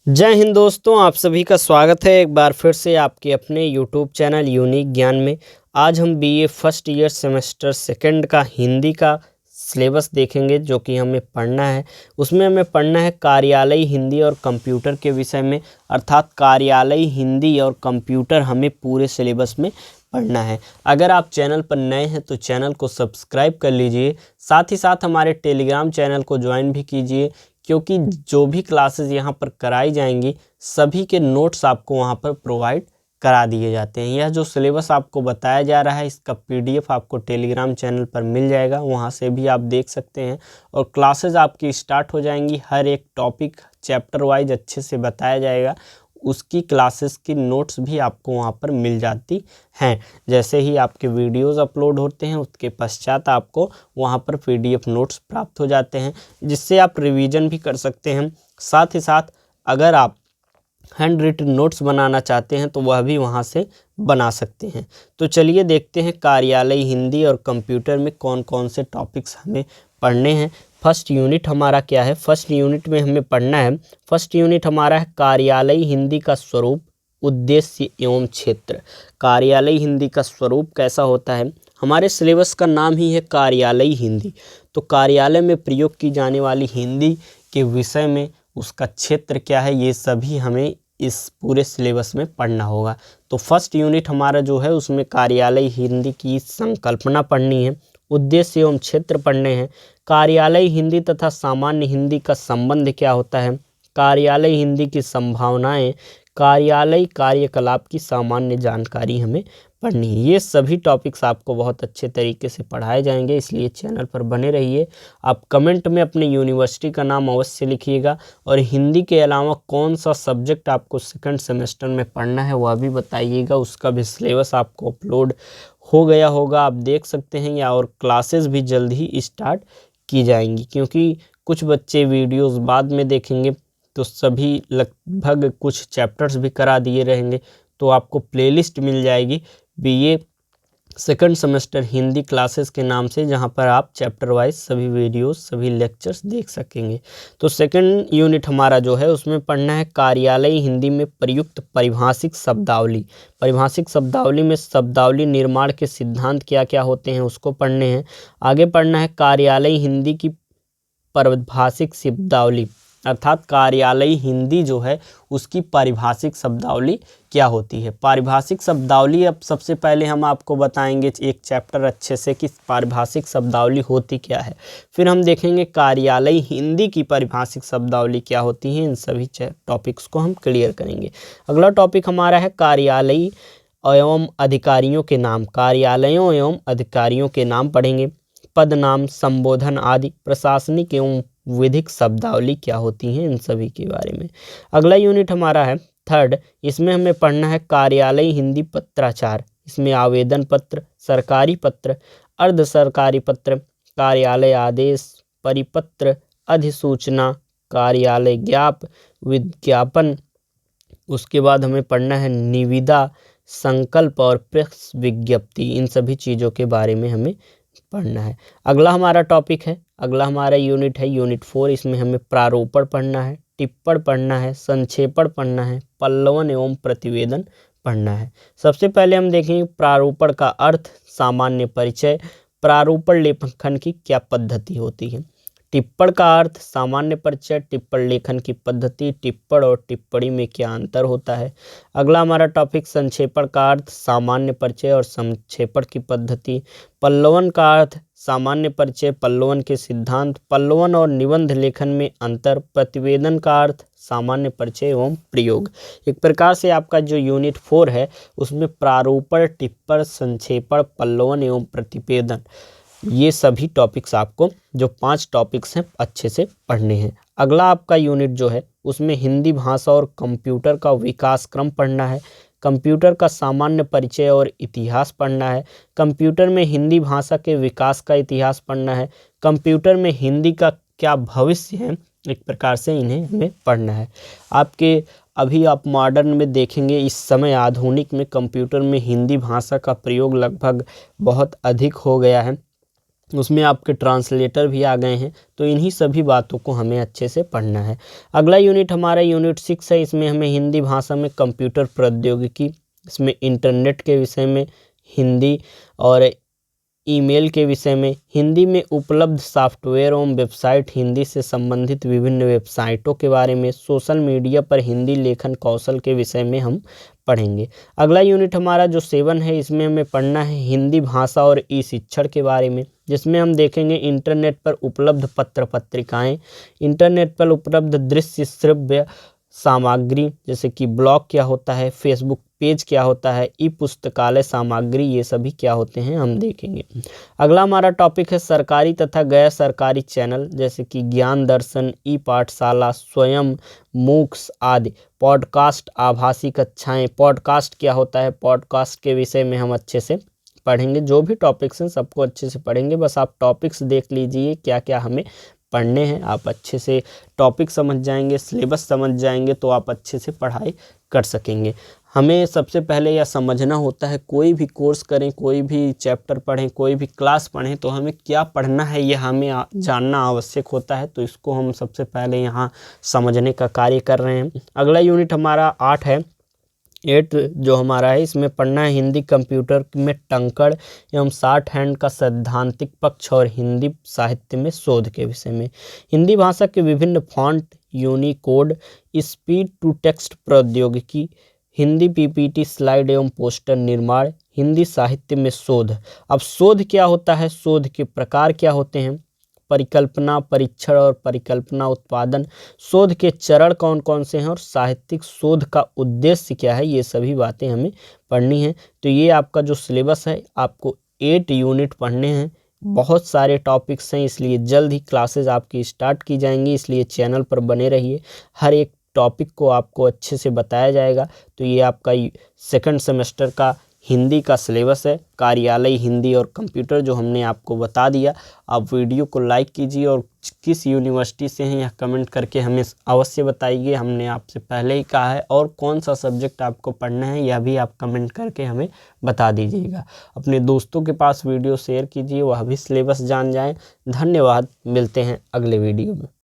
जय हिंद दोस्तों, आप सभी का स्वागत है एक बार फिर से आपके अपने यूट्यूब चैनल यूनिक ज्ञान में। आज हम BA first year semester second का हिंदी का सिलेबस देखेंगे जो कि हमें पढ़ना है। उसमें हमें पढ़ना है कार्यालयी हिंदी और कंप्यूटर के विषय में, अर्थात कार्यालयी हिंदी और कंप्यूटर हमें पूरे सिलेबस में पढ़ना है। अगर आप चैनल पर नए हैं तो चैनल को सब्सक्राइब कर लीजिए, साथ ही साथ हमारे टेलीग्राम चैनल को ज्वाइन भी कीजिए, क्योंकि जो भी क्लासेस यहाँ पर कराई जाएंगी सभी के नोट्स आपको वहाँ पर प्रोवाइड करा दिए जाते हैं। यह जो सिलेबस आपको बताया जा रहा है इसका पीडीएफ आपको टेलीग्राम चैनल पर मिल जाएगा, वहाँ से भी आप देख सकते हैं। और क्लासेस आपकी स्टार्ट हो जाएंगी, हर एक टॉपिक चैप्टर वाइज अच्छे से बताया जाएगा। उसकी क्लासेस की नोट्स भी आपको वहाँ पर मिल जाती हैं। जैसे ही आपके वीडियोस अपलोड होते हैं उसके पश्चात आपको वहाँ पर पीडीएफ नोट्स प्राप्त हो जाते हैं, जिससे आप रिवीजन भी कर सकते हैं। साथ ही साथ अगर आप हैंड रिटन नोट्स बनाना चाहते हैं तो वह भी वहाँ से बना सकते हैं। तो चलिए देखते हैं कार्यालय हिंदी और कंप्यूटर में कौन कौन से टॉपिक्स हमें पढ़ने हैं। फर्स्ट यूनिट हमारा क्या है? फर्स्ट यूनिट में हमें पढ़ना है, फर्स्ट यूनिट हमारा है कार्यालय हिंदी का स्वरूप, उद्देश्य एवं क्षेत्र। कार्यालय हिंदी का स्वरूप कैसा होता है? हमारे सिलेबस का नाम ही है कार्यालय हिंदी, तो कार्यालय में प्रयोग की जाने वाली हिंदी के विषय में उसका क्षेत्र क्या है, ये सभी हमें इस पूरे सिलेबस में पढ़ना होगा। तो फर्स्ट यूनिट हमारा जो है उसमें कार्यालय हिंदी की संकल्पना पढ़नी है, उद्देश्य एवं क्षेत्र पढ़ने हैं, कार्यालय हिंदी तथा सामान्य हिंदी का संबंध क्या होता है, कार्यालय हिंदी की संभावनाएं, कार्यालय कार्यकलाप की सामान्य जानकारी हमें पढ़नी है। ये सभी टॉपिक्स आपको बहुत अच्छे तरीके से पढ़ाए जाएंगे, इसलिए चैनल पर बने रहिए। आप कमेंट में अपने यूनिवर्सिटी का नाम अवश्य लिखिएगा, और हिंदी के अलावा कौन सा सब्जेक्ट आपको सेकंड सेमेस्टर में पढ़ना है वह भी बताइएगा। उसका भी सिलेबस आपको अपलोड हो गया होगा, आप देख सकते हैं, या और क्लासेस भी जल्द ही स्टार्ट की जाएंगी, क्योंकि कुछ बच्चे वीडियोस बाद में देखेंगे तो सभी लगभग कुछ चैप्टर्स भी करा दिए रहेंगे। तो आपको प्लेलिस्ट मिल जाएगी BA second semester Hindi classes के नाम से, जहां पर आप चैप्टर वाइज सभी वीडियोस सभी लेक्चर्स देख सकेंगे। तो सेकंड यूनिट हमारा जो है उसमें पढ़ना है कार्यालय हिंदी में प्रयुक्त परिभाषिक शब्दावली। परिभाषिक शब्दावली में शब्दावली निर्माण के सिद्धांत क्या क्या होते हैं उसको पढ़ने हैं। आगे पढ़ना है कार्यालय हिंदी की परिभाषिक शब्दावली, अर्थात कार्यालय हिंदी जो है उसकी पारिभाषिक शब्दावली क्या होती है। पारिभाषिक शब्दावली, अब सबसे पहले हम आपको बताएंगे एक चैप्टर अच्छे से कि पारिभाषिक शब्दावली होती क्या है, फिर हम देखेंगे कार्यालय हिंदी की पारिभाषिक शब्दावली क्या होती है। इन सभी टॉपिक्स को हम क्लियर करेंगे। अगला टॉपिक हमारा है कार्यालय एवं अधिकारियों के नाम। कार्यालयों एवं अधिकारियों के नाम पढ़ेंगे, पद नाम, संबोधन आदि, प्रशासनिक एवं विधिक शब्दावली क्या होती हैं, इन सभी के बारे में। अगला यूनिट हमारा है थर्ड, इसमें हमें पढ़ना है कार्यालय हिंदी पत्राचार। इसमें आवेदन पत्र, सरकारी पत्र, अर्ध सरकारी पत्र, कार्यालय आदेश, परिपत्र, अधिसूचना, कार्यालय ज्ञाप, विज्ञापन। उसके बाद हमें पढ़ना है निविदा, संकल्प और प्रेस विज्ञप्ति। इन सभी चीज़ों के बारे में हमें पढ़ना है। अगला हमारा टॉपिक है, अगला हमारा यूनिट है यूनिट 4। इसमें हमें प्रारूपण पढ़ना है, टिप्पण पढ़ना है, संक्षेपण पढ़ना है, पल्लवन एवं प्रतिवेदन पढ़ना है। सबसे पहले हम देखेंगे प्रारूपण का अर्थ, सामान्य परिचय, प्रारूपण लेखन की क्या पद्धति होती है। टिप्पण का अर्थ, सामान्य परिचय, टिप्पण लेखन की पद्धति, टिप्पण और टिप्पणी में क्या अंतर होता है। अगला हमारा टॉपिक संक्षेपण का अर्थ, सामान्य परिचय और संक्षेपण की पद्धति, पल्लवन का अर्थ, सामान्य परिचय, पल्लवन के सिद्धांत, पल्लवन और निबंध लेखन में अंतर, प्रतिवेदन का अर्थ, सामान्य परिचय एवं प्रयोग। एक प्रकार से आपका जो यूनिट 4 है उसमें प्रारूपण, टिप्पण, संक्षेपण, पल्लवन एवं प्रतिवेदन, ये सभी टॉपिक्स आपको जो 5 टॉपिक्स हैं अच्छे से पढ़ने हैं। अगला आपका यूनिट जो है उसमें हिंदी भाषा और कंप्यूटर का विकास क्रम पढ़ना है, कंप्यूटर का सामान्य परिचय और इतिहास पढ़ना है, कंप्यूटर में हिंदी भाषा के विकास का इतिहास पढ़ना है, कंप्यूटर में हिंदी का क्या भविष्य है, एक प्रकार से इन्हें हमें पढ़ना है। आपके अभी आप मॉडर्न में देखेंगे, इस समय आधुनिक में कंप्यूटर में हिंदी भाषा का प्रयोग लगभग बहुत अधिक हो गया है। उसमें आपके ट्रांसलेटर भी आ गए हैं। तो इन्हीं सभी बातों को हमें अच्छे से पढ़ना है। अगला यूनिट हमारा यूनिट 6 है। इसमें हमें हिंदी भाषा में कंप्यूटर प्रौद्योगिकी, इसमें इंटरनेट के विषय में हिंदी और ईमेल के विषय में, हिंदी में उपलब्ध सॉफ्टवेयर एवं वेबसाइट, हिंदी से संबंधित विभिन्न वेबसाइटों के बारे में, सोशल मीडिया पर हिंदी लेखन कौशल के विषय में हम पढ़ेंगे। अगला यूनिट हमारा जो 7 है, इसमें हमें पढ़ना है हिंदी भाषा और ई शिक्षण के बारे में, जिसमें हम देखेंगे इंटरनेट पर उपलब्ध पत्र पत्रिकाएं, इंटरनेट पर उपलब्ध दृश्य श्रव्य सामग्री जैसे कि ब्लॉग क्या होता है, फेसबुक पेज क्या होता है, ई पुस्तकालय सामग्री, ये सभी क्या होते हैं हम देखेंगे। अगला हमारा टॉपिक है सरकारी तथा गैर सरकारी चैनल, जैसे कि ज्ञान दर्शन, ई पाठशाला, स्वयं, मूक्स आदि, पॉडकास्ट, आभासी कक्षाएं। पॉडकास्ट क्या होता है, पॉडकास्ट के विषय में हम अच्छे से पढ़ेंगे। जो भी टॉपिक्स हैं सबको अच्छे से पढ़ेंगे, बस आप टॉपिक्स देख लीजिए क्या क्या हमें पढ़ने हैं। आप अच्छे से टॉपिक समझ जाएंगे, सिलेबस समझ जाएंगे तो आप अच्छे से पढ़ाई कर सकेंगे। हमें सबसे पहले यह समझना होता है, कोई भी कोर्स करें, कोई भी चैप्टर पढ़ें, कोई भी क्लास पढ़ें तो हमें क्या पढ़ना है यह हमें जानना आवश्यक होता है। तो इसको हम सबसे पहले यहाँ समझने का कार्य कर रहे हैं। अगला यूनिट हमारा 8 है। 8 जो हमारा है, इसमें पढ़ना है हिंदी कंप्यूटर में टंकड़ एवं शॉर्ट हैंड का सैद्धांतिक पक्ष और हिंदी साहित्य में शोध के विषय में, हिंदी भाषा के विभिन्न font, Unicode, speech to text प्रौद्योगिकी, हिंदी पीपीटी स्लाइड एवं पोस्टर निर्माण, हिंदी साहित्य में शोध। अब शोध क्या होता है, शोध के प्रकार क्या होते हैं, परिकल्पना, परीक्षण और परिकल्पना उत्पादन, शोध के चरण कौन कौन से हैं और साहित्यिक शोध का उद्देश्य क्या है, ये सभी बातें हमें पढ़नी है। तो ये आपका जो सिलेबस है, आपको 8 यूनिट पढ़ने हैं। बहुत सारे टॉपिक्स हैं, इसलिए जल्द ही क्लासेस आपकी स्टार्ट की जाएंगी, इसलिए चैनल पर बने रहिए। हर एक टॉपिक को आपको अच्छे से बताया जाएगा। तो ये आपका सेकंड सेमेस्टर का हिंदी का सिलेबस है, कार्यालय हिंदी और कंप्यूटर, जो हमने आपको बता दिया। आप वीडियो को लाइक कीजिए और किस यूनिवर्सिटी से हैं यह कमेंट करके हमें अवश्य बताइए। हमने आपसे पहले ही कहा है, और कौन सा सब्जेक्ट आपको पढ़ना है यह भी आप कमेंट करके हमें बता दीजिएगा। अपने दोस्तों के पास वीडियो शेयर कीजिए, वह भी सिलेबस जान जाएं। धन्यवाद, मिलते हैं अगले वीडियो में।